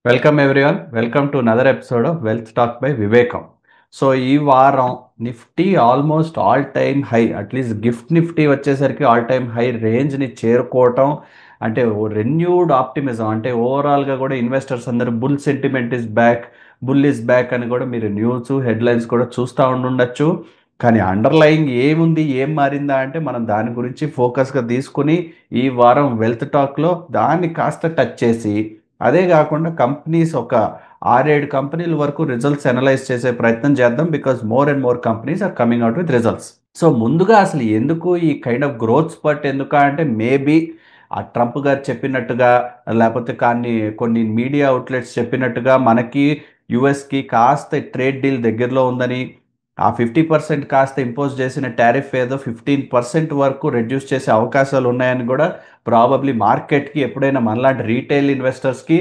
Welcome everyone. Welcome to another episode of wealth talk by వివేకం. So ఈ వారం Nifty almost all time high, at least gift Nifty వచ్చేసరికి all time high రేంజ్ని చేరుకోవటం అంటే renewed optimism, అంటే ఓవరాల్గా కూడా ఇన్వెస్టర్స్ అందరూ bull sentiment is back, bull is back అని కూడా మీరు న్యూస్ హెడ్లైన్స్ కూడా చూస్తూ ఉండొచ్చు. కానీ అండర్లయింగ్ ఏముంది, ఏం మారిందా అంటే మనం దాని గురించి ఫోకస్గా తీసుకుని ఈ వారం వెల్త్ టాక్లో దాన్ని కాస్త టచ్ చేసి, అదే కాకుండా కంపెనీస్ ఒక 6-7 కంపెనీల వరకు రిజల్ట్స్ అనలైజ్ చేసే ప్రయత్నం చేద్దాం. Because more and more companies are coming out with results. So ముందుగా అసలు ఎందుకు ఈ కైండ్ ఆఫ్ గ్రోత్ స్పర్ట్ ఎందుకు అంటే మేబీ ఆ ట్రంప్ గారు చెప్పినట్టుగా, లేకపోతే కొన్ని మీడియా అవుట్లెట్స్ చెప్పినట్టుగా మనకి యుఎస్కి కాస్త ట్రేడ్ డీల్ దగ్గరలో ఉందని, ఆ 50% కాస్త ఇంపోజ్ చేసిన టారిఫ్ ఏదో 15% వరకు రెడ్యూస్ చేసే అవకాశాలు ఉన్నాయని కూడా ప్రాబబ్లీ మార్కెట్కి ఎప్పుడైనా మనలాంటి రీటైల్ ఇన్వెస్టర్స్కి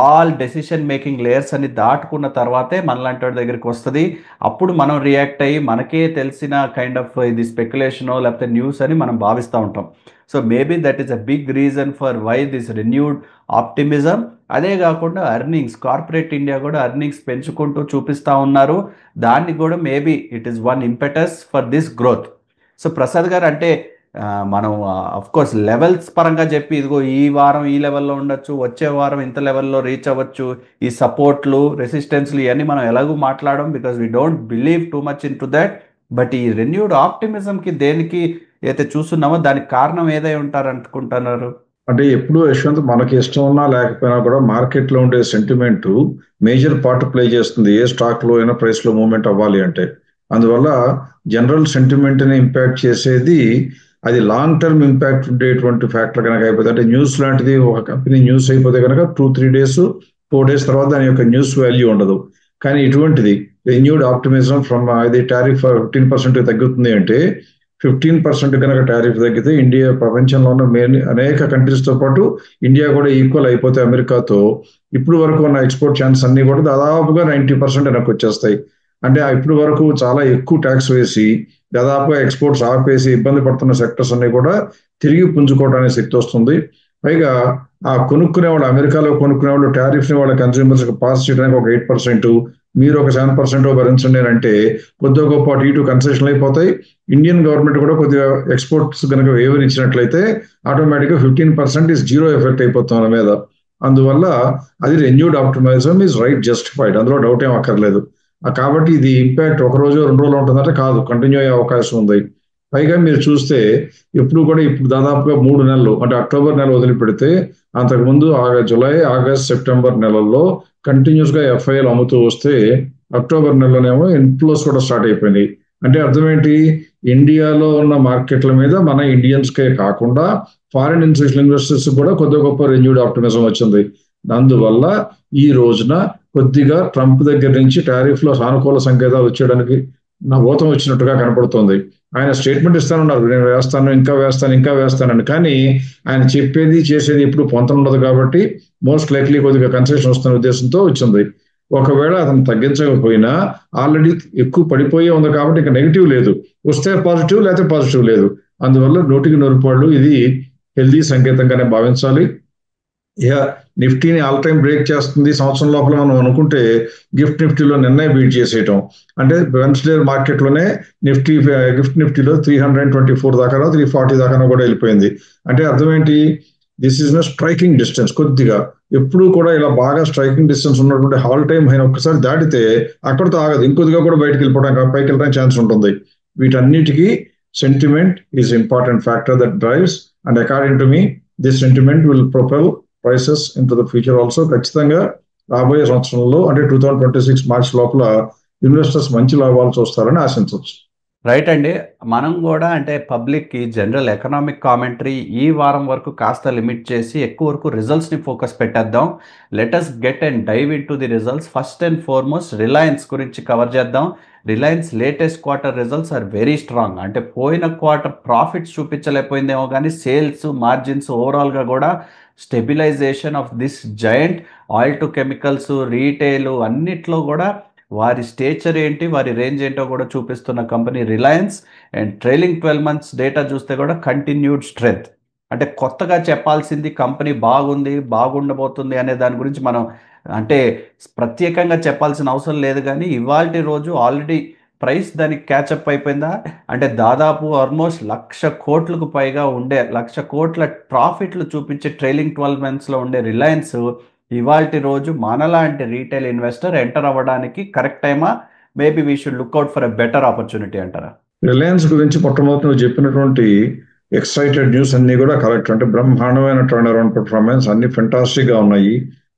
ఆల్ డెసిషన్ మేకింగ్ లేయర్స్ అని దాటుకున్న తర్వాతే మనలాంటి వాడి దగ్గరికి వస్తుంది. అప్పుడు మనం రియాక్ట్ అయ్యి మనకే తెలిసిన కైండ్ ఆఫ్ ఇది స్పెక్యులేషనో లేకపోతే న్యూస్ అని మనం భావిస్తూ ఉంటాం. So maybe that is a big reason for why this renewed optimism. అదే కాకుండా కార్పొరేట్ ఇండియా కూడా ఎర్నింగ్స్ పెంచుకుంటూ చూపిస్తూ ఉన్నారు. దాన్ని కూడా maybe it is one impetus for this growth. So Prasad గారు, అంటే మనం కోర్స్ లెవెల్స్ పరంగా చెప్పి ఇదిగో ఈ వారం ఈ లెవెల్లో ఉండొచ్చు, వచ్చే వారం ఇంత లెవెల్లో రీచ్ అవ్వచ్చు, ఈ సపోర్ట్లు రెసిస్టెన్స్లు ఇవన్నీ మనం ఎలాగూ మాట్లాడడం, because we don't believe too much in to that. But ఈ రెన్యూడ్ ఆప్టిమిజంకి దేనికి అయితే చూస్తున్నామో దానికి కారణం ఏదై ఉంటారు అనుకుంటున్నారు? అంటే ఎప్పుడు యశ్వంత్ మనకి ఇష్టం ఉన్నా లేకపోయినా కూడా మార్కెట్లో ఉండే సెంటిమెంట్ మేజర్ పార్ట్ ప్లే చేస్తుంది ఏ స్టాక్ లో అయినా ప్రైస్ లో మూవ్మెంట్ అవ్వాలి అంటే. అందువల్ల జనరల్ సెంటిమెంట్ ని ఇంపాక్ట్ చేసేది అది లాంగ్ టర్మ్ ఇంపాక్ట్ ఉండేటువంటి ఫ్యాక్టర్ కనుక అయిపోతే, అంటే న్యూస్ లాంటిది ఒక కంపెనీ న్యూస్ అయిపోతే కనుక 2-3 డేస్ 4 డేస్ తర్వాత దాని యొక్క న్యూస్ వాల్యూ ఉండదు. కానీ ఇటువంటిది రెన్యూడ్ ఆప్టిమిజం ఫ్రమ్ అది టారిఫ్ 15% తగ్గుతుంది అంటే 15% కనుక టారిఫ్ తగ్గితే ఇండియా ప్రపంచంలో ఉన్న అనేక కంట్రీస్ తో పాటు ఇండియా కూడా ఈక్వల్ అయిపోతే అమెరికాతో ఇప్పుడు వరకు ఉన్న ఎక్స్పోర్ట్ ఛాన్స్ అన్ని కూడా దాదాపుగా 90% వెనక్కి వచ్చేస్తాయి. అంటే ఇప్పుడు వరకు చాలా ఎక్కువ ట్యాక్స్ వేసి దాదాపుగా ఎక్స్పోర్ట్స్ ఆపేసి ఇబ్బంది పడుతున్న సెక్టర్స్ అన్ని కూడా తిరిగి పుంజుకోవడానికి శక్తి వస్తుంది. పైగా ఆ కొనుక్కునే వాళ్ళు, అమెరికాలో కొనుక్కునే వాళ్ళు టారిఫ్ ని వాళ్ళ కన్స్యూమర్స్ పాస్ చేయడానికి ఒక 8%, మీరు ఒక 7% భరించండి అంటే కొద్దిగా గొప్ప అటు ఇటు కన్సెషన్ అయిపోతాయి. ఇండియన్ గవర్నమెంట్ కూడా కొద్దిగా ఎక్స్పోర్ట్స్ కనుక వేవర్ ఇచ్చినట్లయితే ఆటోమేటిక్గా 15% ఇస్ జీరో ఎఫెక్ట్ అయిపోతుంది మన మీద. అందువల్ల అది రెన్యూడ్ ఆప్టిమైజం ఈజ్ రైట్ జస్టిఫైడ్, అందులో డౌట్ ఏం అక్కర్లేదు. కాబట్టి ఇది ఇంపాక్ట్ ఒక రోజు 2 రోజులు ఉంటుందంటే కాదు, కంటిన్యూ అయ్యే అవకాశం ఉంది. పైగా మీరు చూస్తే ఇప్పుడు దాదాపుగా 3 నెలలు, అంటే అక్టోబర్ నెల వదిలిపెడితే అంతకుముందు జూలై, ఆగస్ట్, సెప్టెంబర్ నెలల్లో కంటిన్యూస్ గా ఎఫ్ఐఎల్ అమ్ముతూ వస్తే అక్టోబర్ నెలలోనేమో ఇన్ఫ్లోస్ కూడా స్టార్ట్ అయిపోయినాయి. అంటే అర్థం ఏంటి, ఇండియాలో ఉన్న మార్కెట్ల మీద మన ఇండియన్స్ కే కాకుండా ఫారిన్ ఇన్స్టిట్యూషనల్ ఇన్వెస్టర్స్ కూడా కొద్దిగా గొప్ప రెన్యూడ్ ఆప్టిమిజం వచ్చింది. అందువల్ల ఈ రోజున కొద్దిగా ట్రంప్ దగ్గర నుంచి టారిఫ్ లో సానుకూల సంకేతాలు వచ్చేయడానికి ఊతం వచ్చినట్టుగా కనపడుతోంది. ఆయన స్టేట్మెంట్ ఇస్తానున్నారు, నేను వేస్తాను, ఇంకా వేస్తానని. కానీ ఆయన చెప్పేది చేసేది ఎప్పుడు పొంతం ఉండదు కాబట్టి మోస్ట్ లైక్లీ కొద్దిగా కన్సెషన్ వస్తున్న ఉద్దేశంతో వచ్చింది. ఒకవేళ అతను తగ్గించకపోయినా ఆల్రెడీ ఎక్కువ పడిపోయే ఉంది కాబట్టి ఇంకా నెగిటివ్ లేదు, వస్తే పాజిటివ్ లేకపోతే పాజిటివ్ లేదు. అందువల్ల 100% ఇది హెల్దీ సంకేతంగానే భావించాలి. ఇక నిఫ్టీని ఆల్ టైమ్ బ్రేక్ చేస్తుంది సంవత్సరం లోపల మనం అనుకుంటే గిఫ్ట్ నిఫ్టీలో నిన్నే బీట్ చేసేయటం. అంటే వెన్స్డే మార్కెట్లోనే గిఫ్ట్ నిఫ్టీలో 324 దాకా 340 దాకా కూడా వెళ్ళిపోయింది. అంటే అర్థం ఏంటి, దిస్ ఈజ్ స్ట్రైకింగ్ డిస్టెన్స్. కొద్దిగా ఎప్పుడు కూడా ఇలా బాగా స్ట్రైకింగ్ డిస్టెన్స్ ఉన్నటువంటి ఆల్ టైమ్ హైన్ ఒక్కసారి దాటితే అక్కడితో ఆగదు, ఇంకొద్దిగా కూడా బయటకు వెళ్ళిపోవడానికి పైకి వెళ్ళడానికి ఛాన్స్ ఉంటుంది. వీటన్నిటికీ sentiment is important factor that drives, and according to me this sentiment will propel prices in to the future also. ఖచ్చితంగా రాబోయే సంవత్సరంలో అంటే 2026 మార్చ్ లోపల ఇన్వెస్టర్స్ మంచి లాభాలు చూస్తారని ఆశించవచ్చు. రైట్ అండి. మనం కూడా అంటే పబ్లిక్కి జనరల్ ఎకనామిక్ కామెంటరీ ఈ వారం వరకు కాస్త లిమిట్ చేసి ఎక్కువ వరకు రిజల్ట్స్ని ఫోకస్ పెట్టేద్దాం. Let's get and dive into the results. First and foremost Reliance గురించి కవర్ చేద్దాం. Reliance latest quarter results are very strong. అంటే పోయిన క్వార్టర్ ప్రాఫిట్స్ చూపించలేకపోయిందేమో కానీ సేల్స్, మార్జిన్స్ ఓవరాల్గా కూడా stabilisation of this giant oil to chemicals, retail అన్నిట్లో కూడా వారి స్టేచర్ ఏంటి, వారి రేంజ్ ఏంటో కూడా చూపిస్తున్న company Reliance. And trailing 12 months data చూస్తే కూడా కంటిన్యూడ్ స్ట్రెంగ్త్. అంటే కొత్తగా చెప్పాల్సింది కంపెనీ బాగుంది, బాగుండబోతుంది అనే దాని గురించి మనం అంటే ప్రత్యేకంగా చెప్పాల్సిన అవసరం లేదు, కానీ ఇవాల్టి రోజు ఆల్రెడీ ప్రైస్ దానికి క్యాచప్ అయిపోయిందా అంటే దాదాపు ఆల్మోస్ట్ 1,00,000 కోట్లకు పైగా ఉండే 1,00,000 కోట్ల ప్రాఫిట్లు చూపించే ట్రైలింగ్ 12 మంత్స్లో ఉండే రిలయన్స్ ఇవాల్టి రోజు మనలాంటి రీటైల్ ఇన్వెస్టర్ ఎంటర్ అవ్వడానికి కరెక్ట్ టైమా? Maybe we should look out for a better opportunity అంటారా? రిలయన్స్ గురించి మొట్టమొదటి నువ్వు చెప్పినటువంటి ఎక్సైటెడ్ న్యూస్ అన్ని కూడా కరెక్ట్. అంటే బ్రహ్మాండమైన టర్న్ అరౌండ్ పర్ఫార్మెన్స్, అన్ని ఫెంటాస్టిక్ గా ఉన్నాయి.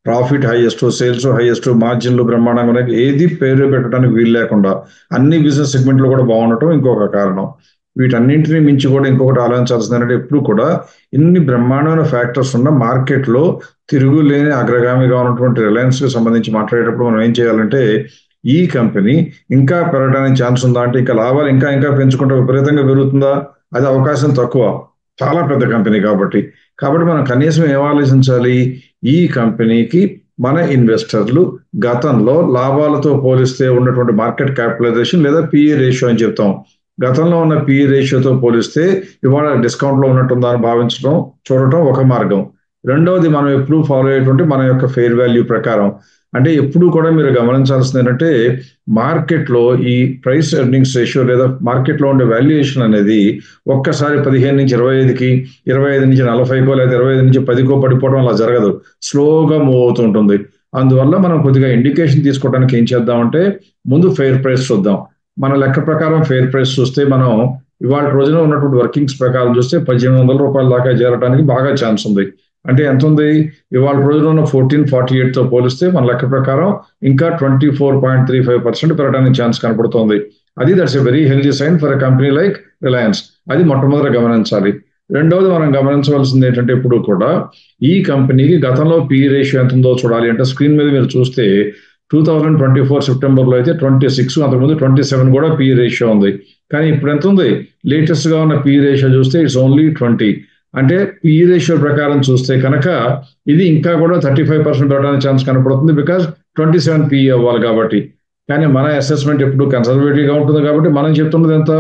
ప్రాఫిట్ హైయెస్ట్, సేల్స్ హైయెస్ట్, మార్జిన్లు బ్రహ్మాండంగా ఉన్నాయి. ఏది పేరు పెట్టడానికి వీలు లేకుండా అన్ని బిజినెస్ సెగ్మెంట్లు కూడా బాగుండటం ఇంకొక కారణం. వీటన్నింటినీ మించి కూడా ఇంకొకటి ఆలోచించాల్సింది ఏంటంటే ఎప్పుడు కూడా ఇన్ని బ్రహ్మాండమైన ఫ్యాక్టర్స్ ఉన్న మార్కెట్లో తిరుగులేని అగ్రగామిగా ఉన్నటువంటి రిలయన్స్ కి సంబంధించి మాట్లాడేటప్పుడు మనం ఏం చేయాలంటే ఈ కంపెనీ ఇంకా పెరగడానికి ఛాన్స్ ఉందా అంటే ఇంకా లాభాలు ఇంకా ఇంకా పెంచుకుంటే విపరీతంగా పెరుగుతుందా? అది అవకాశం తక్కువ, చాలా పెద్ద కంపెనీ కాబట్టి. మనం కనీసం ఏం ఆలోచించాలి, ఈ కంపెనీకి మన ఇన్వెస్టర్లు గతంలో లాభాలతో పోలిస్తే ఉన్నటువంటి మార్కెట్ క్యాపిటలైజేషన్ లేదా పిఈ రేషియో అని చెప్తాం. గతంలో ఉన్న పిఈ రేషియోతో పోలిస్తే ఇవాళ డిస్కౌంట్లో ఉన్నట్టుందా అని భావించడం, చూడటం ఒక మార్గం. రెండవది మనం ఎప్పుడు ఫాలో అయ్యేటువంటి మన యొక్క ఫెయిర్ వాల్యూ ప్రకారం. అంటే ఎప్పుడు కూడా మీరు గమనించాల్సింది ఏంటంటే మార్కెట్లో ఈ ప్రైస్ ఎర్నింగ్స్ రేషియో లేదా మార్కెట్లో ఉండే వాల్యుయేషన్ అనేది ఒక్కసారి 15 నుంచి 25కి, 25 నుంచి 40కో లేదా 25 నుంచి 10కో పడిపోవడం అలా జరగదు, స్లోగా మూవ్ అవుతుంటుంది. అందువల్ల మనం కొద్దిగా ఇండికేషన్ తీసుకోవడానికి ఏం చేద్దామంటే ముందు ఫెయిర్ ప్రైస్ చూద్దాం. మన లెక్క ప్రకారం ఫెయిర్ ప్రైస్ చూస్తే మనం ఇవాళ రోజున ఉన్నటువంటి వర్కింగ్స్ ప్రకారం చూస్తే 1,800 రూపాయల దాకా చేరడానికి బాగా ఛాన్స్ ఉంది. అంటే ఎంత ఉంది, ఇవాళ రోజున ఉన్న 1448తో పోలిస్తే మన లెక్క ప్రకారం ఇంకా 24.35% పెరగడానికి ఛాన్స్ కనపడుతుంది. That's a very healthy sign for a company like Reliance. అది మొట్టమొదటి గమనించాలి. రెండవది మనం గమనించవలసింది ఏంటంటే ఇప్పుడు కూడా ఈ కంపెనీకి గతంలో పిఈ రేషియో ఎంత ఉందో చూడాలి. అంటే స్క్రీన్ మీద మీరు చూస్తే 2024 సెప్టెంబర్లో అయితే 26, అంతకుముందు 27 కూడా పిఈ రేషియో ఉంది. కానీ ఇప్పుడు ఎంత ఉంది, లేటెస్ట్ గా ఉన్న పిఈ రేషియో చూస్తే ఇట్స్ ఓన్లీ 20. అంటే పిఈ రేషియో ప్రకారం చూస్తే కనుక ఇది ఇంకా కూడా 35% అవడానికి ఛాన్స్ కనపడుతుంది, బికాస్ 27 పిఈ అవ్వాలి కాబట్టి. కానీ మన అసెస్మెంట్ ఎప్పుడు కన్సర్వేటివ్ గా ఉంటుంది కాబట్టి మనం చెప్తున్నది ఎంత,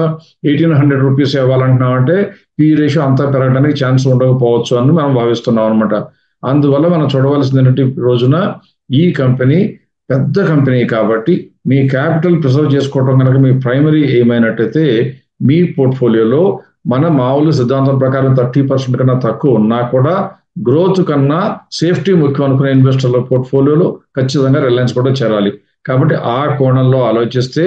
1,800 రూపీస్ ఇవ్వాలంటున్నాం అంటే పిఈ రేషియో అంతా పెరగడానికి ఛాన్స్ ఉండకపోవచ్చు అని మనం భావిస్తున్నాం అనమాట. అందువల్ల మనం చూడవలసింది ఏంటంటే ఈ రోజున ఈ కంపెనీ పెద్ద కంపెనీ కాబట్టి మీ క్యాపిటల్ ప్రిజర్వ్ చేసుకోవడం కనుక మీ ప్రైమరీ ఏమైనట్టయితే మీ పోర్ట్ఫోలియోలో మన మామూలు సిద్ధాంతం ప్రకారం 30% కన్నా తక్కువ ఉన్నా కూడా గ్రోత్ కన్నా సేఫ్టీ ముఖ్యం అనుకునే ఇన్వెస్టర్ల పోర్ట్ఫోలియోలో ఖచ్చితంగా రిలయన్స్ కూడా చేరాలి. కాబట్టి ఆ కోణంలో ఆలోచిస్తే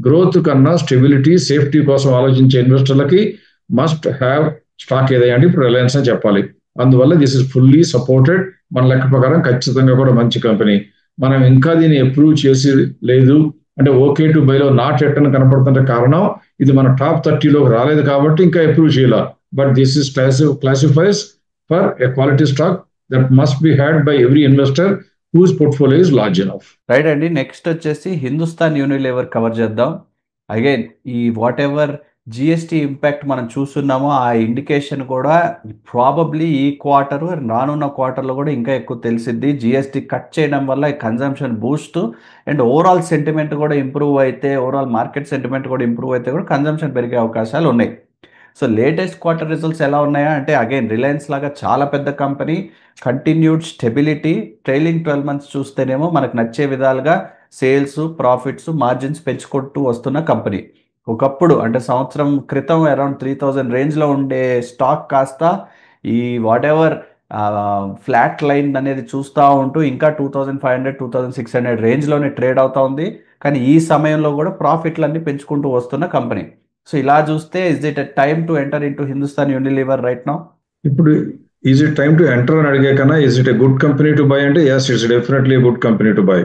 గ్రోత్ కన్నా స్టెబిలిటీ, సేఫ్టీ కోసం ఆలోచించే ఇన్వెస్టర్లకి మస్ట్ హ్యావ్ స్టాక్ ఏదైనా అంటే ఇప్పుడు రిలయన్స్ అని చెప్పాలి. అందువల్ల దిస్ ఇస్ ఫుల్లీ సపోర్టెడ్. మన లెక్క ప్రకారం ఖచ్చితంగా కూడా మంచి కంపెనీ. మనం ఇంకా దీన్ని అప్రూవ్ చేసి లేదు అంటే ఓకే టు బైలో నాట్ ఎట్ అని కనపడుతుంటే కారణం ఇది మన టాప్ 30లోకి రాలేదు కాబట్టి ఇంకా అప్రూవ్ చేయాల. But this is classifies for a quality stock that must be had by every investor whose portfolio is large enough. Right అండి. నెక్స్ట్ వచ్చేసి హిందుస్థాన్ యూనిలీవర్ కవర్ చేద్దాం. అగైన్ ఈ వాట్ ఎవర్ జిఎస్టీ ఇంపాక్ట్ మనం చూస్తున్నామో ఆ ఇండికేషన్ కూడా probably ఈ quarter రానున్న క్వార్టర్లో కూడా ఇంకా ఎక్కువ తెలిసిద్ది. జిఎస్టీ కట్ చేయడం వల్ల consumption Boost and overall sentiment కూడా ఇంప్రూవ్ అయితే, ఓవరాల్ మార్కెట్ సెంటిమెంట్ కూడా ఇంప్రూవ్ అయితే కూడా కన్జంప్షన్ పెరిగే అవకాశాలు ఉన్నాయి. సో లేటెస్ట్ క్వార్టర్ రిజల్ట్స్ ఎలా ఉన్నాయా అంటే అగైన్ రిలయన్స్ లాగా చాలా పెద్ద company, continued stability, trailing 12 months చూస్తేనేమో మనకు నచ్చే విధాలుగా సేల్స్, ప్రాఫిట్స్, మార్జిన్స్ పెంచుకుంటూ వస్తున్న కంపెనీ. ఒకప్పుడు అంటే సంవత్సరం క్రితం అరౌండ్ 3,000 రేంజ్లో ఉండే స్టాక్ కాస్త ఈ వాట్ ఎవర్ ఫ్లాట్ లైన్ అనేది చూస్తూ ఉంటూ ఇంకా 2,500, 2,600 రేంజ్లోనే ట్రేడ్ అవుతా ఉంది. కానీ ఈ సమయంలో కూడా ప్రాఫిట్లన్నీ పెంచుకుంటూ వస్తున్న కంపెనీ. సో ఇలా చూస్తే is it a time to enter into Hindustan Unilever right now? ఇప్పుడు is it time to enter అని అడిగే కన్నా is it a good company to buy అంటే yes, it's definitely good company to buy.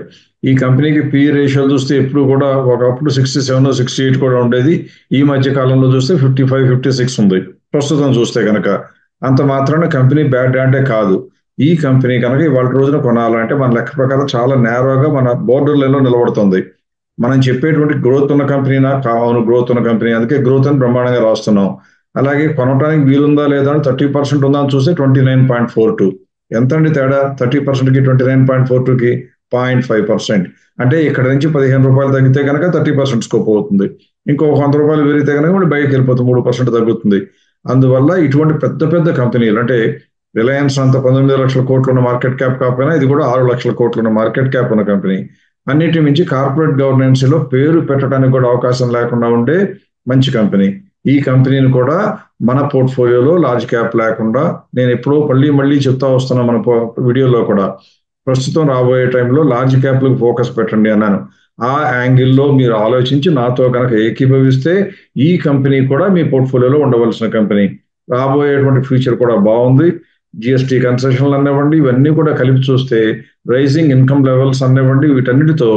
ఈ కంపెనీకి PE ratio చూస్తే ఎప్పుడు కూడా ఒకప్పుడు 67, 68 కూడా ఉండేది. ఈ మధ్య కాలంలో చూస్తే 55, 56 ఉంది ప్రస్తుతం చూస్తే కనుక. అంత మాత్రాన కంపెనీ బ్యాడ్ అంటే కాదు. ఈ కంపెనీ కనుక ఇవాళ రోజున కొనాలంటే మన లెక్క ప్రకారం చాలా నేరోగా మన బోర్డర్ లైన్లో నిలబడుతుంది. మనం చెప్పేటువంటి గ్రోత్ ఉన్న కంపెనీనా? కావును గ్రోత్ ఉన్న కంపెనీ, అందుకే గ్రోత్ అని బ్రహ్మాండంగా రాస్తున్నాం. అలాగే కొనడానికి వీలుందా లేదా అని 30% ఉందా అని చూస్తే 29.42. ఎంత అండి తేడా 30%కి 29.42కి? 0.5%. అంటే ఇక్కడ నుంచి 15 రూపాయలు తగ్గితే కనుక 30% స్కోప్ అవుతుంది. ఇంకో 100 రూపాయలు పెరిగితే కనుక బయటకు వెళ్ళిపోతుంది, 3% తగ్గుతుంది. అందువల్ల ఇటువంటి పెద్ద పెద్ద కంపెనీలు అంటే రిలయన్స్ అంత 19 లక్షల కోట్లు ఉన్న మార్కెట్ క్యాప్ కాకపోయినా ఇది కూడా 6 లక్షల కోట్లు ఉన్న మార్కెట్ క్యాప్ ఉన్న కంపెనీ. అన్నిటి మించి కార్పొరేట్ గవర్నెన్స్ లో పేరు పెట్టడానికి కూడా అవకాశం లేకుండా ఉండే మంచి కంపెనీ. ఈ కంపెనీని కూడా మన పోర్ట్ఫోలియోలో లార్జ్ క్యాప్ లేకుండా నేను ఎప్పుడో మళ్ళీ చెప్తా వస్తున్నా మన వీడియోలో కూడా, ప్రస్తుతం రాబోయే టైంలో లార్జ్ క్యాప్లకు ఫోకస్ పెట్టండి అన్నాను. ఆ యాంగిల్లో మీరు ఆలోచించి నాతో కనుక ఏకీభవిస్తే ఈ కంపెనీ కూడా మీ పోర్ట్ఫోలియోలో ఉండవలసిన కంపెనీ. రాబోయేటువంటి ఫ్యూచర్ కూడా బాగుంది. జిఎస్టీ కన్సెషన్లు అనివ్వండి, ఇవన్నీ కూడా కలిపి చూస్తే రైజింగ్ ఇన్కమ్ లెవెల్స్ అనివ్వండి, వీటన్నిటితో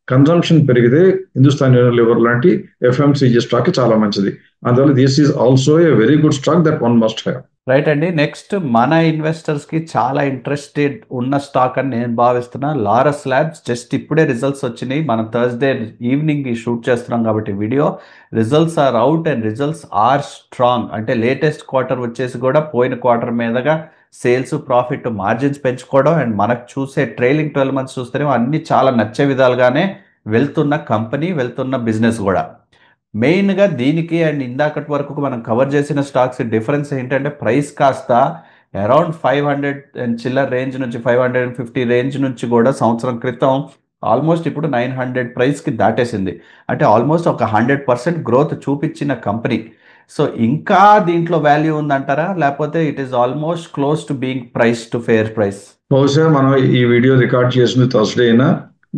కన్సంప్షన్ పెరిగితే హిందుస్థాన్ యూనిలివర్ లాంటి ఎఫ్ఎంసీజీ స్టాక్ చాలా మంచిది. అందువల్ల this is also a very good stock that one must have. Right అండి. నెక్స్ట్ మన ఇన్వెస్టర్స్కి చాలా ఇంట్రెస్టెడ్ ఉన్న స్టాక్ అని నేను భావిస్తున్నా లారస్ ల్యాబ్స్. జస్ట్ ఇప్పుడే రిజల్ట్స్ వచ్చినాయి. మనం థర్స్డే ఈవినింగ్ షూట్ చేస్తున్నాం కాబట్టి video results are out and results are strong. అంటే లేటెస్ట్ క్వార్టర్ వచ్చేసి కూడా పోయిన క్వార్టర్ మీదగా సేల్స్, ప్రాఫిట్, మార్జిన్స్ పెంచుకోవడం అండ్ మనకు చూసే ట్రైలింగ్ 12 months చూస్తేనే అన్ని చాలా నచ్చే విధాలుగానే వెళ్తున్న కంపెనీ, వెళ్తున్న బిజినెస్ కూడా. మెయిన్గా దీనికి అండ్ ఇందాకటి వరకు మనం కవర్ చేసిన స్టాక్స్ డిఫరెన్స్ ఏంటంటే ప్రైస్ కాస్త అరౌండ్ 500 అండ్ చిల్లర్ రేంజ్ నుంచి 550 రేంజ్ నుంచి కూడా సంవత్సరం క్రితం ఆల్మోస్ట్ ఇప్పుడు 900 ప్రైస్కి దాటేసింది. అంటే ఆల్మోస్ట్ ఒక 100% గ్రోత్ చూపించిన కంపెనీ. సో ఇంకా దీంట్లో వాల్యూ ఉందంటారా, లేకపోతే it is almost close to being price to fair price? బహుశా మనం ఈ వీడియో రికార్డ్ చేసింది థర్స్డే అయినా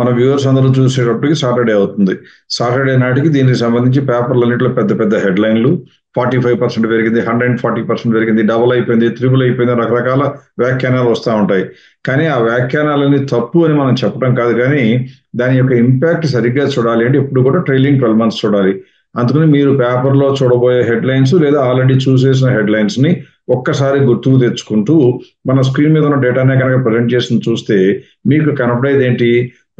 మన వ్యూవర్స్ అందరూ చూసేటప్పటికి సాటర్డే అవుతుంది. సాటర్డే నాటికి దీనికి సంబంధించి పేపర్లన్నింటిలో పెద్ద పెద్ద హెడ్లైన్లు 45% పెరిగింది, 140% పెరిగింది, డబుల్ అయిపోయింది, త్రిబుల్ అయిపోయింది, రకరకాల వ్యాఖ్యానాలు వస్తూ ఉంటాయి. కానీ ఆ వ్యాఖ్యానాలన్నీ తప్పు అని మనం చెప్పడం కాదు, కానీ దాని యొక్క ఇంపాక్ట్ సరిగ్గా చూడాలి అంటే ఇప్పుడు కూడా ట్రైలింగ్ 12 months చూడాలి. అందుకని మీరు పేపర్లో చూడబోయే హెడ్లైన్స్ లేదా ఆల్రెడీ చూసేసిన హెడ్లైన్స్ ని ఒక్కసారి గుర్తుకు తెచ్చుకుంటూ మన స్క్రీన్ మీద ఉన్న డేటానే కనుక ప్రజెంట్ చేసి చూస్తే మీకు కనపడేది ఏంటి,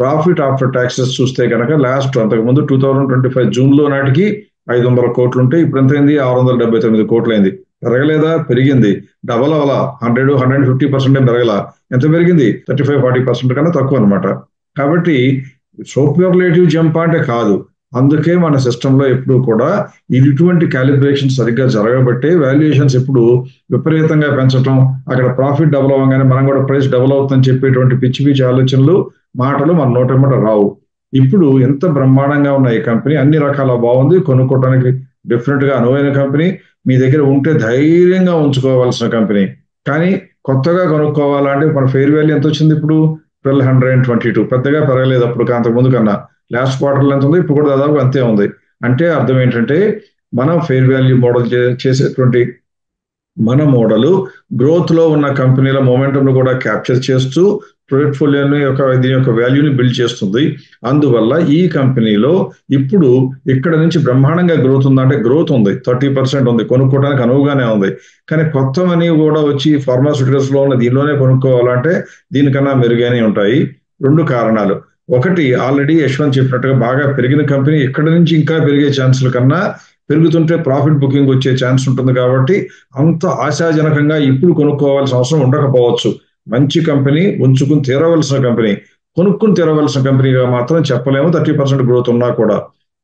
ప్రాఫిట్ ఆఫ్టర్ ట్యాక్సెస్ చూస్తే కనుక లాస్ట్ అంతకుముందు 2025 జూన్లో నాటికి 500 కోట్లు ఉంటే ఇప్పుడు ఎంత అయింది, 679 కోట్లు అయింది. పెరగలేదా? పెరిగింది. డబల్ అవలా, 100-150% పెరగల. ఎంత పెరిగింది? 35-40% కన్నా తక్కువ అనమాట. కాబట్టి సూపర్లేటివ్ జంప్ అంటే కాదు. అందుకే మన సిస్టంలో ఎప్పుడు కూడా ఇటువంటి క్యాలిబ్రేషన్ సరిగ్గా జరగబట్టే వాల్యుయేషన్స్ ఎప్పుడు విపరీతంగా పెంచడం, అక్కడ ప్రాఫిట్ డబుల్ అవ్వగానే మనం కూడా ప్రైస్ డబుల్ అవుతుందని చెప్పేటువంటి పిచ్చి పిచ్చి ఆలోచనలు, మాటలు మన నోటెమ్మట రావు. ఇప్పుడు ఎంత బ్రహ్మాండంగా ఉన్న ఈ కంపెనీ అన్ని రకాల బాగుంది, కొనుక్కోవడానికి డిఫరెంట్ గా అనువైన కంపెనీ, మీ దగ్గర ఉంటే ధైర్యంగా ఉంచుకోవాల్సిన కంపెనీ. కానీ కొత్తగా కొనుక్కోవాలంటే మన ఫెయిర్ వాల్యూ ఎంత వచ్చింది ఇప్పుడు? 1222. పెద్దగా పెరగలేదు అప్పుడు అంతకుముందు కన్నా. లాస్ట్ క్వార్టర్లో ఎంత ఉంది, ఇప్పుడు కూడా దాదాపు అంతే ఉంది. అంటే అర్థం ఏంటంటే మనం ఫెయిర్ వాల్యూ మోడల్ చేసేటువంటి మన మోడల్ గ్రోత్ లో ఉన్న కంపెనీల మొమెంటం కూడా క్యాప్చర్ చేస్తూ పోర్ట్ఫోలియోని దీని యొక్క వాల్యూని బిల్డ్ చేస్తుంది. అందువల్ల ఈ కంపెనీలో ఇప్పుడు ఇక్కడ నుంచి బ్రహ్మాండంగా గ్రోత్ ఉందంటే గ్రోత్ ఉంది, 30% ఉంది, కొనుక్కోవడానికి అనువుగానే ఉంది. కానీ కొత్త మనీ కూడా వచ్చి ఫార్మాస్యూటికల్స్ లో ఉన్న దీనిలోనే కొనుక్కోవాలంటే దీనికన్నా మెరుగైనవి ఉంటాయి. 2 కారణాలు. ఒకటి, ఆల్రెడీ యశ్వంత్ చెప్పినట్టుగా బాగా పెరిగిన కంపెనీ ఇక్కడ నుంచి ఇంకా పెరిగే ఛాన్సుల కన్నా పెరుగుతుంటే ప్రాఫిట్ బుకింగ్ వచ్చే ఛాన్స్ ఉంటుంది. కాబట్టి అంత ఆశాజనకంగా ఇప్పుడు కొనుక్కోవాల్సిన అవసరం ఉండకపోవచ్చు. మంచి కంపెనీ, ఉంచుకుని తీరవలసిన కంపెనీ, కొనుక్కుని తీరవలసిన కంపెనీగా మాత్రం చెప్పలేము 30% గ్రోత్ ఉన్నా కూడా.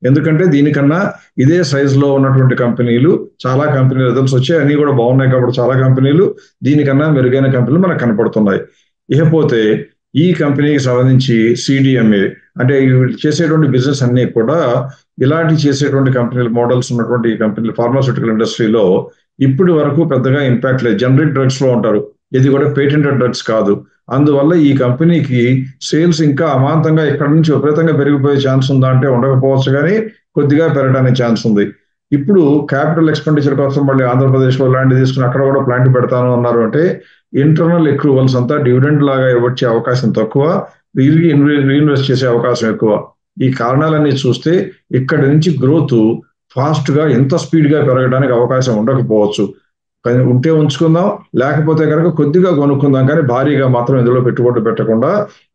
ఎందుకంటే దీనికన్నా ఇదే సైజ్ లో ఉన్నటువంటి కంపెనీలు చాలా కంపెనీలు రిజల్ట్స్ వచ్చాయి, అన్ని కూడా బాగున్నాయి. కాబట్టి చాలా కంపెనీలు దీనికన్నా మెరుగైన కంపెనీలు మనకు కనపడుతున్నాయి. ఇకపోతే ఈ కంపెనీకి సంబంధించి సిడిఎంఏ అంటే చేసేటువంటి బిజినెస్ అన్ని కూడా ఇలాంటి చేసేటువంటి కంపెనీల మోడల్స్ ఉన్నటువంటి కంపెనీలు ఫార్మాస్యూటికల్ ఇండస్ట్రీలో ఇప్పటి వరకు పెద్దగా ఇంపాక్ట్ లేదు. జనరిక్ డ్రగ్స్ లో ఉంటారు, ఇది కూడా పేటెంటెడ్ డ్రగ్స్ కాదు. అందువల్ల ఈ కంపెనీకి సేల్స్ ఇంకా అమాంతంగా ఇక్కడ నుంచి విపరీతంగా పెరిగిపోయే ఛాన్స్ ఉందా అంటే ఉండకపోవచ్చు, కానీ కొద్దిగా పెరగడానికి ఛాన్స్ ఉంది. ఇప్పుడు క్యాపిటల్ ఎక్స్పెండిచర్ కోసం మళ్ళీ ఆంధ్రప్రదేశ్ లో ల్యాండ్ తీసుకుని అక్కడ కూడా ప్లాంట్ పెడతాను అన్నారు. అంటే ఇంటర్నల్ ఎక్రూవల్స్ అంతా డివిడెండ్ లాగా ఇవ్వచ్చే అవకాశం తక్కువ, రీఇన్వెస్ట్ చేసే అవకాశం ఎక్కువ. ఈ కారణాలన్నీ చూస్తే ఇక్కడి నుంచి గ్రోత్ ఫాస్ట్ గా ఎంత స్పీడ్ గా పెరగడానికి అవకాశం ఉండకపోవచ్చు. ఉంటే ఉంచుకుందాం, లేకపోతే కనుక కొద్దిగా కొనుక్కుందాం, కానీ భారీగా మాత్రం ఇందులో పెట్టుబడి పెట్టకుండా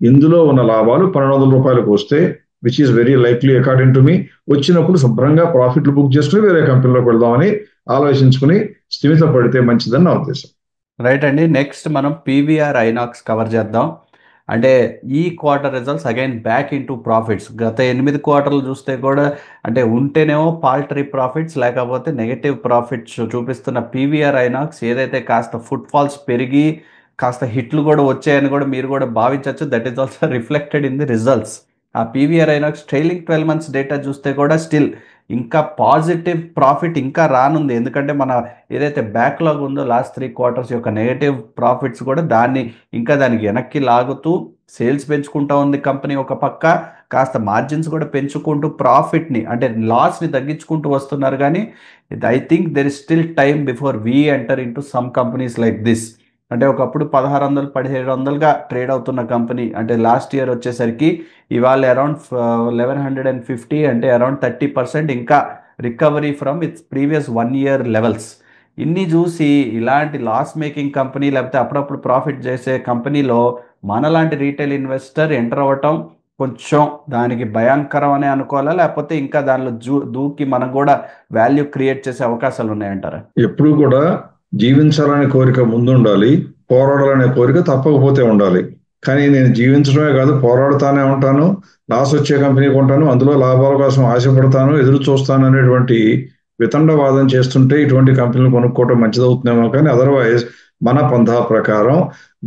ఇందులో ఉన్న లాభాలు 1200 రూపాయలకు వస్తే, which is very likely according to me, వచ్చినప్పుడు శుభ్రంగా ప్రాఫిట్లు బుక్ చేసుకుని వేరే కంపెనీలోకి వెళ్దామని ఆలోచించుకుని స్థిమిత పడితే మంచిదని నా ఉద్దేశం. రైట్ అండి. నెక్స్ట్ మనం పీవీఆర్ ఐనాక్స్ కవర్ చేద్దాం. అంటే ఈ quarter results again back in to profits. గత 8 క్వార్టర్లు చూస్తే కూడా అంటే ఉంటేనేమో పాల్టరీ ప్రాఫిట్స్, లేకపోతే నెగటివ్ ప్రాఫిట్స్ చూపిస్తున్న పీవీఆర్ ఐనాక్స్ ఏదైతే కాస్త ఫుట్ ఫాల్స్ పెరిగి కాస్త హిట్లు కూడా వచ్చాయని కూడా మీరు కూడా భావించవచ్చు. That is also reflected in the results. ఆ PVR INOX trailing 12 months data చూస్తే కూడా స్టిల్ ఇంకా పాజిటివ్ ప్రాఫిట్ ఇంకా రానుంది. ఎందుకంటే మన ఏదైతే బ్యాక్లాగ్ ఉందో లాస్ట్ 3 క్వార్టర్స్ యొక్క నెగటివ్ ప్రాఫిట్స్ కూడా దానికి వెనక్కి లాగుతూ సేల్స్ పెంచుకుంటా ఉంది కంపెనీ ఒక పక్క, కాస్త మార్జిన్స్ కూడా పెంచుకుంటూ ప్రాఫిట్ని అంటే లాస్ని తగ్గించుకుంటూ వస్తున్నారు. కానీ I think there is still time before we enter in to some companies like this. అంటే ఒకప్పుడు 1600 1700గా ట్రేడ్ అవుతున్న కంపెనీ అంటే లాస్ట్ ఇయర్ వచ్చేసరికి ఇవాళ అరౌండ్ 1150, అంటే అరౌండ్ 30% ఇంకా recovery from it's previous 1 year levels. ఇన్ని చూసి ఇలాంటి లాస్ మేకింగ్ కంపెనీ లేకపోతే అప్పుడప్పుడు ప్రాఫిట్ చేసే కంపెనీలో మనలాంటి రీటైల్ ఇన్వెస్టర్ ఎంటర్ అవ్వటం కొంచెం దానికి భయంకరం అని అనుకోవాలా, లేకపోతే ఇంకా దానిలో దూకి మనం కూడా వాల్యూ క్రియేట్ చేసే అవకాశాలు ఉన్నాయంటారా? ఎప్పుడు కూడా జీవించాలనే కోరిక ముందు ఉండాలి, పోరాడాలనే కోరిక తప్పకపోతే ఉండాలి. కానీ నేను జీవించడమే కాదు, పోరాడుతానే ఉంటాను, లాస్ వచ్చే కంపెనీ కొంటాను, అందులో లాభాల కోసం ఆశపడతాను, ఎదురు చూస్తాను అనేటువంటి వితండవాదం చేస్తుంటే ఇటువంటి కంపెనీలు కొనుక్కోవడం మంచిదవుతుందేమో. కానీ అదర్వైజ్ మన పంథా ప్రకారం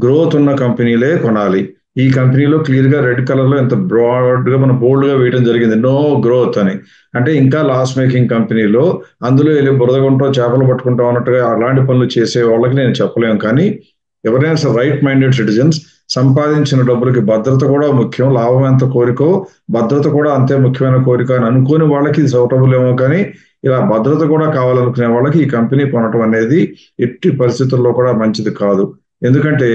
గ్రోత్ ఉన్న కంపెనీలే కొనాలి. ఈ కంపెనీలో క్లియర్ గా రెడ్ కలర్ లో ఎంత బ్రాడ్ గా మనం బోల్డ్ గా వేయడం జరిగింది, నో గ్రోత్ అని. అంటే ఇంకా లాస్ మేకింగ్ కంపెనీలో అందులో వెళ్ళి బురదగుంటాం చేపలు పట్టుకుంటాం అన్నట్టుగా అలాంటి పనులు చేసే వాళ్ళకి నేను చెప్పలేము. కానీ ఎవరైనా రైట్ మైండెడ్ సిటిజన్స్ సంపాదించిన డబ్బులకి భద్రత కూడా ముఖ్యం, లాభం ఎంత కోరికో భద్రత కూడా అంతే ముఖ్యమైన కోరిక అని అనుకునే వాళ్ళకి ఇది సూటబుల్ ఏమో. కానీ ఇలా భద్రత కూడా కావాలనుకునే వాళ్ళకి ఈ కంపెనీ కొనడం అనేది ఎట్టి పరిస్థితుల్లో కూడా మంచిది కాదు. ఎందుకంటే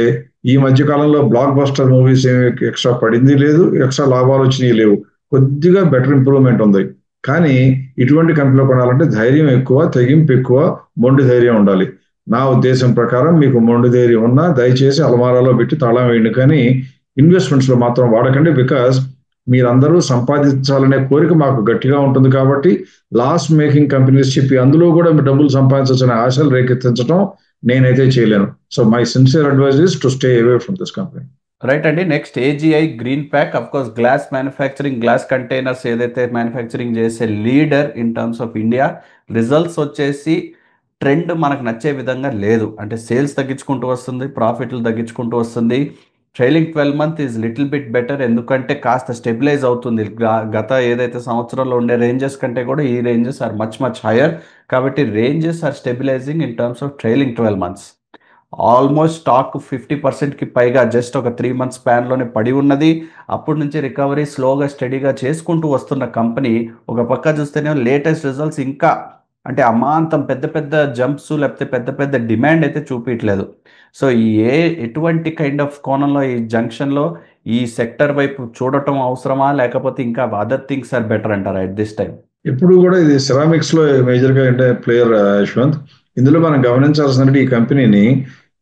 ఈ మధ్య కాలంలో బ్లాక్ బస్టర్ మూవీస్ ఏమి ఎక్స్ట్రా పడింది లేదు, ఎక్స్ట్రా లాభాలు వచ్చినాయి లేవు, కొద్దిగా బెటర్ ఇంప్రూవ్మెంట్ ఉంది. కానీ ఇటువంటి కంపెనీలో కొనాలంటే ధైర్యం ఎక్కువ, తెగింపు ఎక్కువ, మొండి ధైర్యం ఉండాలి. నా ఉద్దేశం ప్రకారం మీకు మొండి ధైర్యం ఉన్నా దయచేసి అలమారాలో పెట్టి తాళం వేయండి, కానీ ఇన్వెస్ట్మెంట్స్ లో మాత్రం వాడకండి. బికాస్ మీరందరూ సంపాదించాలనే కోరిక మాకు గట్టిగా ఉంటుంది కాబట్టి లాస్ మేకింగ్ కంపెనీస్ చెప్పి అందులో కూడా మీరు డబ్బులు సంపాదించాలనే ఆశలు రేకెత్తించడం నేనైతే చేయలేను. So my sincere advice is to stay away from this company. Right అండి. Next AGI green pack, of course glass manufacturing, glass containers ఏదైతే మ్యానుఫ్యాక్చరింగ్ చేసే leader in terms of India. Results వచ్చేసి ట్రెండ్ మనకు నచ్చే విధంగా లేదు. అంటే సేల్స్ తగ్గించుకుంటూ వస్తుంది, ప్రాఫిట్లు తగ్గించుకుంటూ వస్తుంది. Trailing 12 month is little bit better, ఎందుకంటే కాస్త స్టెబిలైజ్ అవుతుంది. గత ఏదైతే సంవత్సరంలో ఉండే రేంజెస్ కంటే కూడా ఈ రేంజెస్ ఆర్ మచ్ హయ్యర్. కాబట్టి ranges are stabilising in terms of trailing 12 months. Almost stock 50%కి పైగా జస్ట్ ఒక 3 months స్పాన్లోనే పడి ఉన్నది. అప్పటి నుంచి రికవరీ స్లోగా స్టడీగా చేసుకుంటూ వస్తున్న కంపెనీ ఒక పక్క చూస్తేనే లేటెస్ట్ రిజల్ట్స్ ఇంకా అంటే అమాంతం పెద్ద జంప్స్ లేకపోతే పెద్ద డిమాండ్ అయితే చూపించలేదు. సో ఎటువంటి కైండ్ ఆఫ్ కోణంలో ఈ జంక్షన్లో ఈ సెక్టర్ వైపు చూడటం అవసరమా, లేకపోతే ఇంకా అదర్ థింగ్స్ ఆర్ బెటర్ అంటారా ఎట్ దిస్ టైం? ఇప్పుడు కూడా ఇది సిరామిక్స్ లో మేజర్ గా అంటే ప్లేయర్ యశ్వంత్. ఇందులో మనం గమనించాల్సిన ఈ కంపెనీని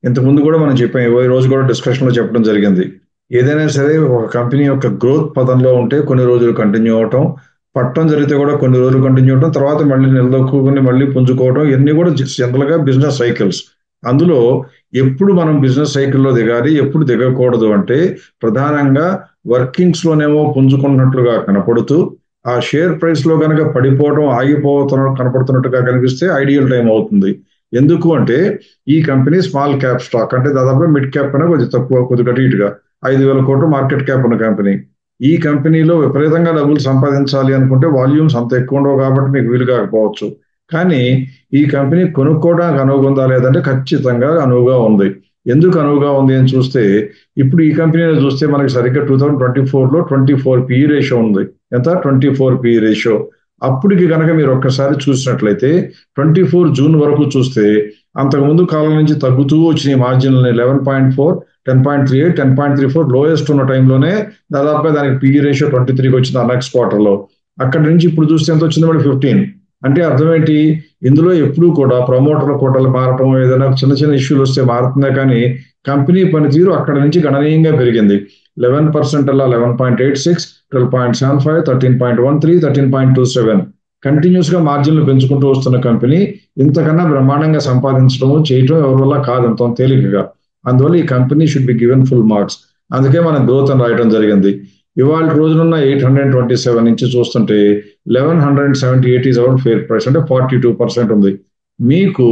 ఇంతకుముందు కూడా మనం చెప్పాం, ఈ రోజు కూడా డిస్కషన్ లో చెప్పడం జరిగింది. ఏదైనా సరే ఒక కంపెనీ యొక్క గ్రోత్ పదంలో ఉంటే కొన్ని రోజులు కంటిన్యూ అవటం, పట్టం జరిగితే కూడా కొన్ని రోజులు కంటిన్యూ అవటం, తర్వాత మళ్ళీ నిలదొక్కుని మళ్ళీ పుంజుకోవడం, ఇవన్నీ కూడా జనరల్ గా బిజినెస్ సైకిల్స్. అందులో ఎప్పుడు మనం బిజినెస్ సైకిల్లో దిగాలి, ఎప్పుడు దిగకూడదు అంటే ప్రధానంగా వర్కింగ్స్ లోనేమో పుంజుకున్నట్లుగా కనపడుతూ ఆ షేర్ ప్రైస్ లో కనుక పడిపోవడం కనపడుతున్నట్టుగా కనిపిస్తే ఐడియల్ టైం అవుతుంది. ఎందుకు అంటే ఈ కంపెనీ స్మాల్ క్యాప్ స్టాక్, అంటే దాదాపు మిడ్ క్యాప్ కన్నా కొద్దిగా తక్కువ, కొద్దిగా ఇటుగా 5,000 కోట్లు మార్కెట్ క్యాప్ ఉన్న కంపెనీ. ఈ కంపెనీలో విపరీతంగా డబ్బులు సంపాదించాలి అనుకుంటే వాల్యూమ్స్ అంత ఎక్కువ ఉండవు కాబట్టి మీకు వీలు కాకపోవచ్చు. కానీ ఈ కంపెనీ కొనుక్కోవడానికి అనువుగా ఉందా లేదంటే ఖచ్చితంగా అనువుగా ఉంది. ఎందుకు అనువుగా ఉంది అని చూస్తే ఇప్పుడు ఈ కంపెనీలో చూస్తే మనకి సరిగ్గా 2024లో 24 PE రేషియో ఉంది. ఎంత? 24 PE రేషియో. అప్పటికి కనుక మీరు ఒక్కసారి చూసినట్లయితే 24 జూన్ వరకు చూస్తే అంతకుముందు కాలం నుంచి తగ్గుతూ వచ్చిన మార్జిన్ 11.4, 10.38, 10.34 లోయెస్ట్ ఉన్న టైంలోనే దాదాపుగా దానికి PE రేషియో 23కి వచ్చింది ఆ నెక్స్ట్ క్వార్టర్లో. అక్కడి నుంచి ఇప్పుడు చూస్తే ఎంత వచ్చింది మరి 15. అంటే అర్థం ఏంటి? ఇందులో ఎప్పుడూ కూడా ప్రమోటర్ల కోటలు మారటం, ఏదైనా చిన్న ఇష్యూలు వస్తే మారుతుందే కానీ కంపెనీ పనితీరు అక్కడ నుంచి గణనీయంగా పెరిగింది. 11% అలా 11.86, 12.75, 13.13, 13.27 కంటిన్యూస్ గా మార్జిన్లు పెంచుకుంటూ వస్తున్న కంపెనీ ఇంతకన్నా బ్రహ్మాండంగా సంపాదించడం చేయటం ఎవరి వల్ల కాదు అంత తేలికగా. అందువల్ల ఈ company should be given full marks. అందుకే మనం గ్రోత్ అని రాయడం జరిగింది. ఇవాళ రోజునున్న 827 నుంచి చూస్తుంటే 1178 ఈజ్ అవర్ ఫేర్ ప్రైస్, అంటే 42% ఉంది. మీకు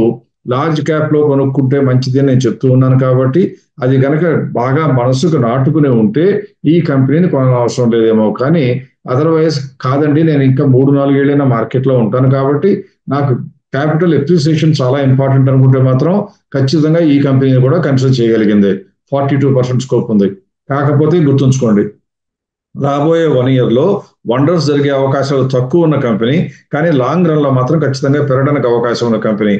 లార్జ్ క్యాప్ లో కొనుక్కుంటే మంచిది అని నేను చెప్తూ ఉన్నాను కాబట్టి అది కనుక బాగా మనసుకు నాటుకునే ఉంటే ఈ కంపెనీని కొనవసరం లేదేమో, కానీ అదర్వైజ్ కాదండి నేను ఇంకా 3-4 ఏళ్ళైనా మార్కెట్లో ఉంటాను కాబట్టి నాకు క్యాపిటల్ ఎప్రిసియేషన్ చాలా ఇంపార్టెంట్ అనుకుంటే మాత్రం ఖచ్చితంగా ఈ కంపెనీని కూడా కన్సిడర్ చేయగలిగింది. 42% స్కోప్ ఉంది. కాకపోతే గుర్తుంచుకోండి, రాబోయే 1 year లో వండర్స్ జరిగే అవకాశాలు తక్కువ ఉన్న కంపెనీ, కానీ లాంగ్ రన్ లో మాత్రం ఖచ్చితంగా పెరగడానికి అవకాశం ఉన్న కంపెనీ.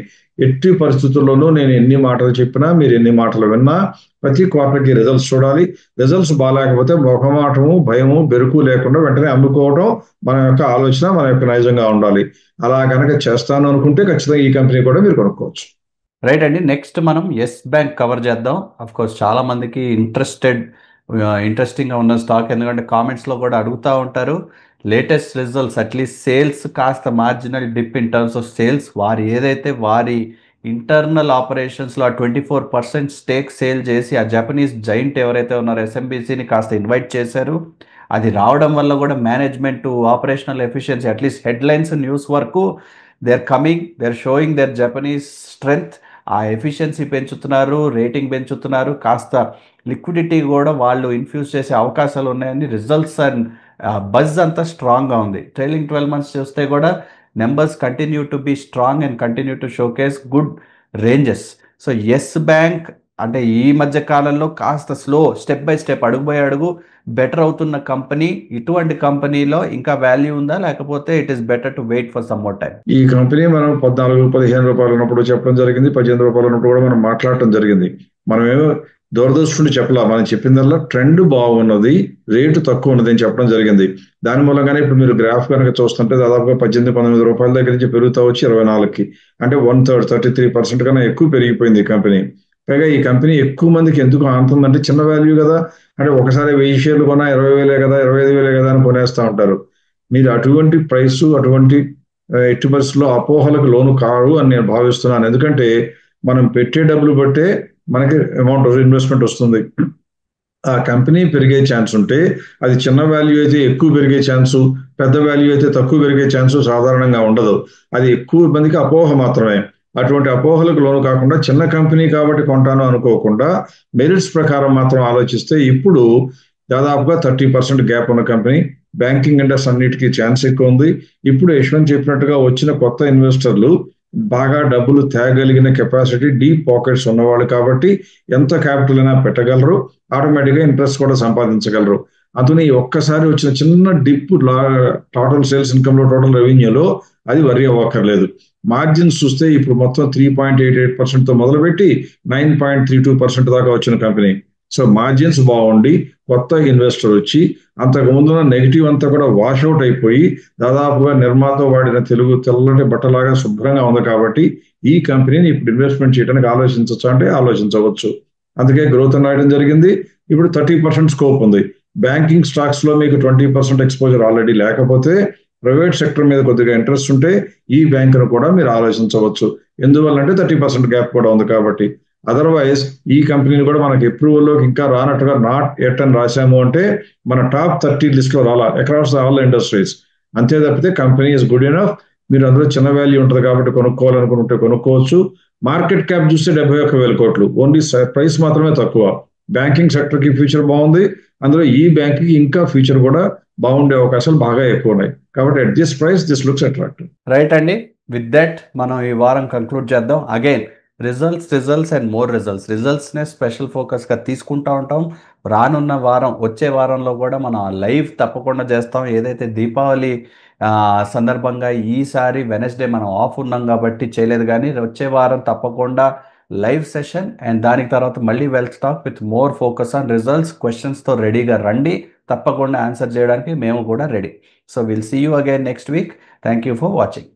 ఎట్టి పరిస్థితుల్లోనూ నేను ఎన్ని మాటలు చెప్పినా, మీరు ఎన్ని మాటలు విన్నా, ప్రతి క్వార్టర్కి రిజల్ట్స్ చూడాలి. రిజల్ట్స్ బాగాలేకపోతే మొహమాటము, భయము, బెరుకు లేకుండా వెంటనే అమ్ముకోవడం మన యొక్క ఆలోచన, మన యొక్క నైజంగా ఉండాలి. అలా కనుక చేస్తాను అనుకుంటే ఖచ్చితంగా ఈ కంపెనీ కూడా మీరు కొనుక్కోవచ్చు. రైట్ అండి. నెక్స్ట్ మనం ఎస్ బ్యాంక్ కవర్ చేద్దాం. అఫ్ కోర్స్ చాలా మందికి ఇంట్రెస్టింగ్గా ఉన్న స్టాక్, ఎందుకంటే కామెంట్స్లో కూడా అడుగుతూ ఉంటారు. లేటెస్ట్ రిజల్ట్స్, అట్లీస్ట్ సేల్స్ కాస్త marginal dip in terms of sales. వారి ఇంటర్నల్ ఆపరేషన్స్లో ఆ 24% స్టేక్ సేల్ చేసి ఆ జపనీస్ జైంట్ ఎవరైతే ఉన్నారో ఎస్ఎంబీసీని కాస్త ఇన్వైట్ చేశారు. అది రావడం వల్ల కూడా management operational efficiency, at least headlines news వరకు they are showing their Japanese strength. ఆ ఎఫిషియన్సీ పెంచుతున్నారు, రేటింగ్ పెంచుతున్నారు, కాస్త లిక్విడిటీ కూడా వాళ్ళు ఇన్ఫ్యూజ్ చేసే అవకాశాలు ఉన్నాయని రిజల్ట్స్ అండ్ బజ్ అంతా స్ట్రాంగ్గా ఉంది. ట్రైలింగ్ 12 months చూస్తే కూడా numbers continue to be strong and continue to showcase good ranges. So Yes Bank అంటే ఈ మధ్య కాలంలో కాస్త స్టెప్ బై స్టెప్, అడుగు బై అడుగు బెటర్ అవుతున్న కంపెనీ. ఇటువంటి కంపెనీలో ఇంకా వాల్యూ ఉందా, లేకపోతే it is better to wait for some more time? ఈ కంపెనీ మనం 14-15 రూపాయలు ఉన్నప్పుడు చెప్పడం జరిగింది, 18 రూపాయలు ఉన్నప్పుడు కూడా మనం మాట్లాడటం జరిగింది. మనమేమో దూరదృష్టి చెప్పలా, మనం చెప్పిందల్లా ట్రెండ్ బాగున్నది, రేటు తక్కువ ఉన్నది అని చెప్పడం జరిగింది. దాని మూలంగానే ఇప్పుడు మీరు గ్రాఫ్ కనుక చూస్తుంటే దాదాపుగా 18-19 రూపాయల దగ్గర నుంచి పెరుగుతా వచ్చి 24కి, అంటే 1/3 33% కన్నా ఎక్కువ పెరిగిపోయింది ఈ కంపెనీ. పైగా ఈ కంపెనీ ఎక్కువ మందికి ఎందుకు ఆనుతుందంటే చిన్న వాల్యూ కదా, అంటే ఒకసారి 1000 షేర్లు కొన్నా 20,000 కదా 25,000 కదా అని కొనేస్తూ ఉంటారు. మీరు అటువంటి ప్రైస్, అటువంటి ఎట్టి పరిస్థితుల్లో అపోహలకు లోను కారు అని నేను భావిస్తున్నాను. ఎందుకంటే మనం పెట్టే డబ్బులు బట్టే మనకి అమౌంట్ ఇన్వెస్ట్మెంట్ వస్తుంది. ఆ కంపెనీ పెరిగే ఛాన్స్ ఉంటే అది చిన్న వాల్యూ అయితే ఎక్కువ పెరిగే ఛాన్సు, పెద్ద వాల్యూ అయితే తక్కువ పెరిగే ఛాన్సు సాధారణంగా ఉండదు. అది ఎక్కువ మందికి అపోహ మాత్రమే. అటువంటి అపోహలకు లోను కాకుండా చిన్న కంపెనీ కాబట్టి కొంటాను అనుకోకుండా మెరిట్స్ ప్రకారం మాత్రం ఆలోచిస్తే ఇప్పుడు దాదాపుగా 30% గ్యాప్ ఉన్న కంపెనీ. బ్యాంకింగ్ ఇండస్ట్రీ అన్నిటికీ ఛాన్స్ ఎక్కువ ఉంది. ఇప్పుడు యశ్వంత్ చెప్పినట్టుగా వచ్చిన కొత్త ఇన్వెస్టర్లు బాగా డబ్బులు తేగలిగిన కెపాసిటీ, డీప్ పాకెట్స్ ఉన్నవాళ్ళు కాబట్టి ఎంత క్యాపిటల్ అయినా పెట్టగలరు, ఆటోమేటిక్గా ఇంట్రెస్ట్ కూడా సంపాదించగలరు. అందుకని ఒక్కసారి వచ్చిన చిన్న డిప్ టోటల్ సేల్స్ ఇన్కమ్ లో, టోటల్ రెవెన్యూలో అది వరి అవ్వక్కర్లేదు. మార్జిన్స్ చూస్తే ఇప్పుడు మొత్తం 3.88% తో మొదలుపెట్టి 9.32% దాకా వచ్చిన కంపెనీ. సో మార్జిన్స్ బాగుండి కొత్త ఇన్వెస్టర్ వచ్చి అంతకు ముందున్న నెగిటివ్ అంతా కూడా వాష్అవుట్ అయిపోయి దాదాపుగా నిర్మాత వాడిన తెల్లటి బట్టలాగా శుభ్రంగా ఉంది కాబట్టి ఈ కంపెనీని ఇప్పుడు ఇన్వెస్ట్మెంట్ చేయడానికి ఆలోచించవచ్చు అంటే ఆలోచించవచ్చు. అందుకే గ్రోత్ రాయడం జరిగింది. ఇప్పుడు 30% స్కోప్ ఉంది. బ్యాంకింగ్ స్టాక్స్ లో మీకు 20% ఎక్స్పోజర్ ఆల్రెడీ లేకపోతే ప్రైవేట్ సెక్టర్ మీద కొద్దిగా ఇంట్రెస్ట్ ఉంటే ఈ బ్యాంకును కూడా మీరు ఆలోచించవచ్చు. ఎందువల్లంటే 30% గ్యాప్ కూడా ఉంది కాబట్టి. అదర్వైజ్ ఈ కంపెనీని కూడా మనకి అప్రూవల్లోకి ఇంకా రానట్టుగా నాట్ ఎట్ అని రాశాము అంటే మన టాప్ 30 లిస్ట్ లో రాలా అక్రాస్ ఆల్ ఇండస్ట్రీస్. అంతే తప్పితే కంపెనీ ఇస్ గుడ్ ఎనఫ్. మీరు అందులో చిన్న వాల్యూ ఉంటుంది కాబట్టి కొనుక్కోవాలనుకుంటే కొనుక్కోవచ్చు. మార్కెట్ క్యాప్ చూస్తే 71,000 కోట్లు, ఓన్లీ ప్రైస్ మాత్రమే తక్కువ. బ్యాంకింగ్ సెక్టర్ కి ఫ్యూచర్ బాగుంది, అందులో ఈ బ్యాంక్ కి ఇంకా ఫ్యూచర్ కూడా బాగుండే అవకాశాలు బాగా ఎక్కువ ఉన్నాయి. కాబట్టి at this price this looks attractive. Right అండి. విత్ దట్ మనం ఈ వారం కంక్లూడ్ చేద్దాం. అగైన్ రిజల్ట్స్ అండ్ మోర్ రిజల్ట్స్నే స్పెషల్ ఫోకస్గా తీసుకుంటూ ఉంటాం. రానున్న వారం, వచ్చే వారంలో కూడా మనం లైవ్ తప్పకుండా చేస్తాం. ఏదైతే దీపావళి సందర్భంగా ఈసారి వెనస్డే మనం ఆఫ్ ఉన్నాం కాబట్టి చేయలేదు, కానీ వచ్చే వారం తప్పకుండా లైవ్ సెషన్ అండ్ దానికి తర్వాత మళ్ళీ wealth talk with more focus on results. క్వశ్చన్స్తో రెడీగా రండి, తప్పకుండా ఆన్సర్ చేయడానికి మేము కూడా ready. So will see you again next week. Thank you for watching.